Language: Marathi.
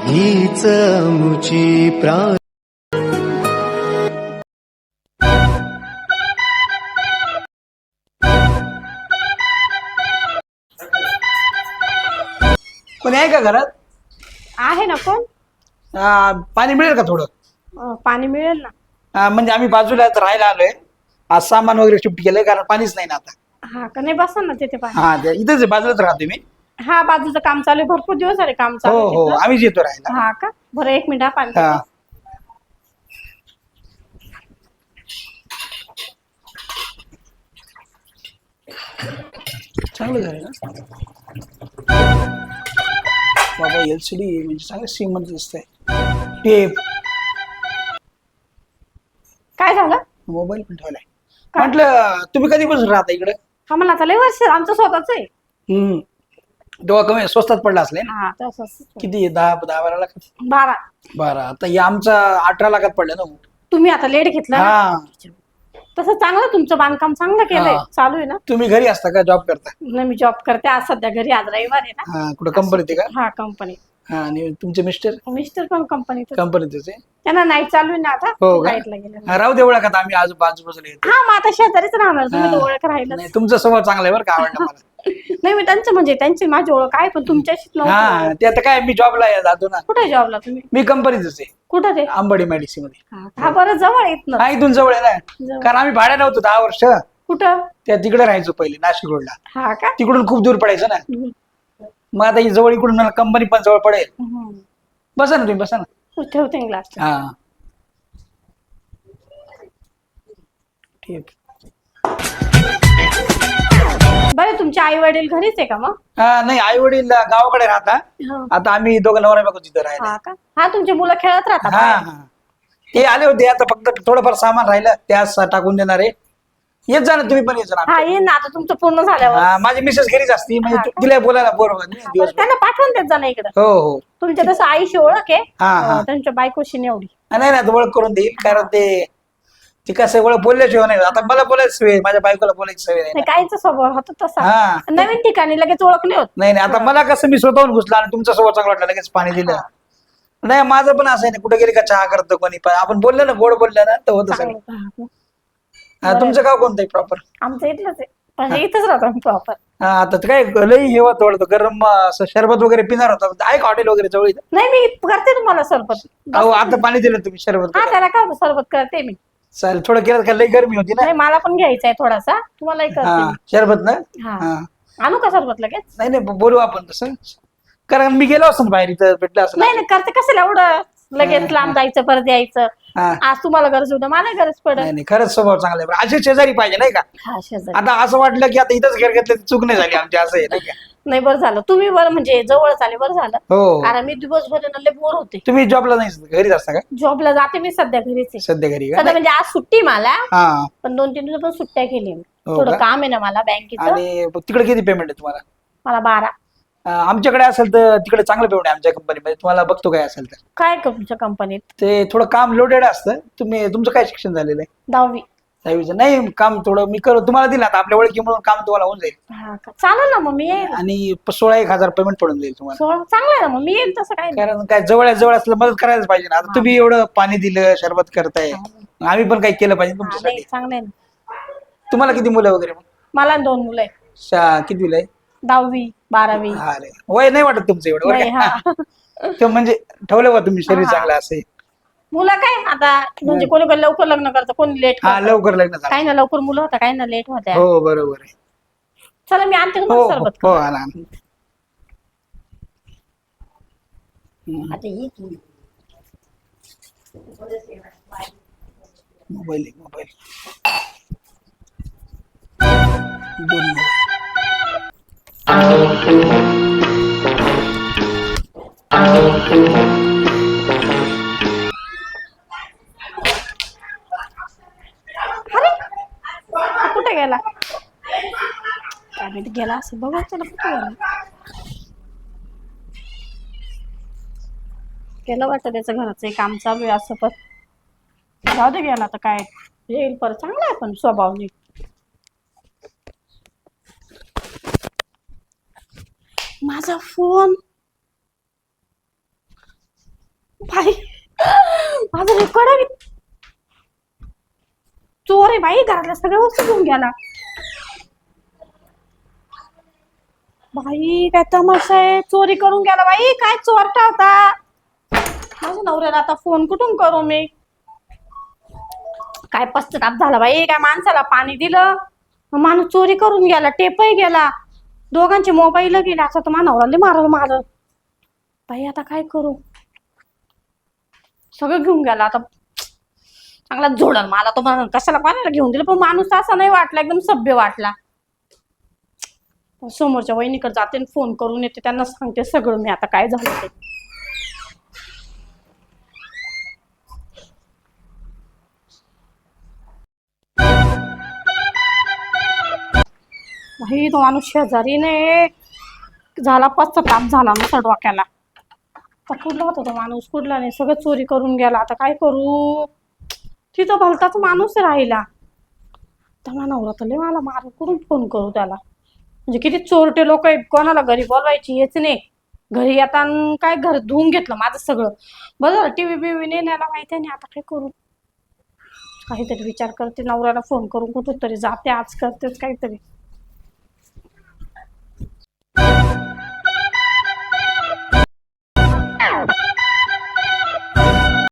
हीच मुची प्राण. कोणी आहे का घरात? आहे ना. कोण? पाणी मिळेल का थोडं? पाणी मिळेल ना. म्हणजे आम्ही बाजूला राहायला आलोय. आज सामान वगैरे शिफ्ट केलंय कारण पाणीच नाही ना आता. हा का? नाही बसा ना तिथे पाणी. इथेच आहे, बाजूलाच राहते मी. हा बाजूचं काम चालू आहे. भरपूर दिवस झाले काम हो चालू हो आहे. आम्हीच येतो राहायला. हा का? बरं एक मिनिट पाणी हा. देते. चांगलं झालं ना बाबा. LCD म्हणजे चांगलं श्रीमंत दिसतंय. टेप काय झालं? मोबाईल पण ठेवलाय. म्हटलं तुम्ही कधीपासून राहता इकडे? हा मला आता लय वर्ष आमचं स्वतःच आहे. तेव्हा कमी स्वस्तात पडला असले ना. हा तसंच. किती 10-12 लाख? 12. बरं आता हे आमचा 18 लाखात पडलं ना. तुम्ही आता लेट घेतला ना? हा. तसं चांगलं तुमचं बांधकाम चांगलं केलंय. हा. चालू आहे ना? तुम्ही घरी असता का जॉब करता? नाही मी जॉब करते. आज सध्या घरी. आज रविवार आहे ना. हा कुठं कंपनीत आहे का? हा कंपनी. हा आणि तुमचे मिस्टर? मिस्टर पण कंपनीत. कंपनीतच आहे. त्यांना नाईट चालू आहे ना आता. हो का? नाईटला गेले. हा, राहू दे ओळख आता आम्ही आजूबाजूला येतो. हा मग आता शेजारीच राहणार. तुम्ही तर हा. ओळख राहिलं. नाही तुमचा स्वभाव चांगला आहे बरं का, आवडलं मला. नाही मी त्यांचं म्हणजे त्यांची माझी ओळख आहे पण तुमच्याशीच नव्हती हा ओळख. ते आता काय मी जॉबला जातो ना. कुठे जॉबला तुम्ही? मी कंपनीतच आहे. कुठं ते? अंबडी मेडिसी मध्ये. हा बरं जवळ येत ना. हा इथून जवळ आहे ना. जवळ. कारण आम्ही भाड्यानं होतो 10 वर्ष. कुठं? त्या तिकडे राहायचो पहिले नाशिक रोडला. हा का? तिकडून खूप दूर पडायचं ना. मग आता ही जवळ इकडून मला कंपनी पण जवळ पडेल. बसा ना तुम्ही बसा ना. ठेवते ग्लास. हा ठीक. बरं तुमचे आई वडील घरीच आहे का मग? नाही आई वडील गावाकडे राहता. आता आम्ही दोघं नवरा बायको तिथं राहिला. हा का? हा तुमची मुलं खेळत राहतात हा बाहेर. हा ते आले होते. आता फक्त थोडंफार सामान राहिलं त्यास टाकून देणार आहे. येत जा ना तुम्ही पण येत जा ना. हा येईन ना आता तुमचं पूर्ण झाल्यावर. माझी मिसेस घरीच असती म्हणजे हा का? तिला बोलायला बरोबर दिवस. त्यांना पाठवून देत जा ना इकडं. हो हो तुमच्या तसं आईशी ओळख आहे. हा हा त्यांच्या बायकोशी नाही एवढी. नाही ना ओळख करून देईल कारण ते कसं ओळख बोलल्याशिवाय नाही. आता मला बोलायची सवय, माझ्या बायकोला बोलायची सवय नाही. काहीचा स्वभाव होतो तसा. हा. नवीन ठिकाणी लगेच ओळख नाही होत. नाही नाही आता मला कसं मी स्वतःहून घुसला आणि तुमचा स्वभाव चांगला वाटला लगेच पाणी दिलं. नाही माझं पण असं आहे ना कुठे गेली का चहा करतो कोणी पण आपण बोललो ना गोड बोललं ना तर होतं सगळं. तुमचं गाव कोणतं आहे प्रॉपर? आमचं इथलंच आहे म्हणजे इथंच राहतो आम्ही प्रॉपर. आता ते काय लई हे होतं गरम असं शरबत वगैरे पिणार होता. आहे का हॉटेल वगैरे जवळ इथं? नाही मी करते तुम्हाला सरबत. अहो आता पाणी दिलं तुम्ही शरबत. हा त्याला काय होतं सरबत करते मी. चालेल थोडं केलं का लई गरमी होती ना. नाही मला पण घ्यायचा आहे थोडासा. तुम्हालाही करते मी. शरबत ना. हा आणू का सरबत लगेच? नाही नाही बोलू आपण तसं कारण मी गेलो असतो ना बाहेर इथं भेटलं असं. नाही नाही करते कशाला एवढं लगेच लांब जायचं परत यायचं. आज तुम्हाला गरज होतं मला गरज पडत. नाही नाही खरंच स्वभाव चांगला आहे. असे शेजारी पाहिजे नाही का? हा शेजारी. आता असं वाटलं की आता इथंच घर घेतलं चूक नाही झाली आमची असं आहे नाही का? नाही बरं झालं तुम्ही बरं म्हणजे जवळच आले बरं झालं. हो कारण मी दिवसभर लय बोर होते. तुम्ही जॉबला नाही घरीच असता का? जॉबला जाते मी सध्या घरीच आहे. सध्या घरी का? सध्या म्हणजे आज सुट्टी मला. हा पण 2-3 दिवस पण सुट्ट्या केली मी. हो थोडं का? काम आहे ना मला बँकेचं. आणि तिकडे किती पेमेंट आहे तुम्हाला? मला 12. आमच्याकडे असेल तर तिकडे चांगलं पेमेंट आहे आमच्या कंपनीमध्ये. तुम्हाला बघतो काय असेल तर. काय तुमच्या कंपनीत? ते थोडं काम लोडेड असतं. तुमचं काय शिक्षण झालेलं आहे? 10वी. 10वीचं नाही काम थोडं मी तुम्हाला दिलं आता आपल्या ओळखी म्हणून काम तुम्हाला होऊन जाईल. हा का? चालेल ना मग मी येईल. आणि 16-1 हजार पेमेंट पडून जाईल तुम्हाला. चांगलं आहे ना मग मी येईल तसं काय नाही. कारण काय जवळ असलं मदत करायलाच पाहिजे ना. आता तुम्ही एवढं पाणी दिलं शरबत करताय आम्ही पण काही केलं पाहिजे हा, नाही तुमच्यासाठी. चांगलं आहे ना. तुम्हाला किती मुलं वगैरे मग? मला 2 मुलं आहेत. कितवीला आहे? 10वी 12वी. अरे वय नाही वाटत तुमचं एवढं नाही बरं हा. का? ते म्हणजे ठेवलं बा तुम्ही शरीर हा. चांगलं असेल. मुलं काय आता म्हणजे कोणी कोणी लवकर लग्न करतं कोणी लेट हा करतं. लवकर लग्न झालं. काही ना लवकर मुलं होता काही ना लेट होत्या. हो बरोबर आहे. चला मी आणते हो तुम्हाला हो सरबत. हो आणा, आणा. आता ये की. मोबाईल दोन मोबाईल. अरे हा कुठे गेला? काय माहिती गेला असं बघा त्याला कुठे गेला. गेलं वाटतं त्याचं घराचं काम चालू आहे असं पण जाऊ दे गेला तर काय येईल परत. चांगला आहे पण स्वभाव नीट. माझा फोन बाई माझं रेकॉर्ड चोर आहे बाई, घरातल्या सगळ्या वस्तू घेऊन गेला. बाई काय तमाशा आहे, चोरी करून गेला बाई. काय चोरटा होता. माझ्या नवऱ्याला आता फोन कुठून करू मी. काय पश्चाताप झाला बाई. काय माणसाला पाणी दिलं, माणूस चोरी करून गेला, टेपही गेला, दोघांचे मोबाईल गेले. असं तर माझ्या नवऱ्याला मारलं बाई. आता काय करू. सगळं घेऊन गेला. आता चांगला जोडल मला तो. कशाला कोणाला घेऊन दिलं, पण माणूस असा नाही वाटला, एकदम सभ्य वाटला. समोरच्या वहिनीकडे जाते आणि फोन करून येते, त्यांना सांगते सगळं मी आता काय झालं ते. भाई तो माणूस शेजारी नाही झाला, पश्चाताप झाला नुसता डोक्याला. आता कुठला होता तो माणूस, कुठला नाही, सगळं चोरी करून गेला. आता काय करू. तिथं भलताच माणूस राहिला. तर नवरा तर लय मला मारून करून फोन करू त्याला. म्हणजे किती चोरटे लोक आहेत, कोणाला घरी बोलवायची हेच नाही. घरी येता काय घर धुवून घेतलं माझं सगळं. बरं टीव्ही बिव्ही नेण्याला माहिती नाही. आता काय करू. काहीतरी विचार करते, नवऱ्याला फोन करून कुठं तरी जाते आज, करतेच काहीतरी.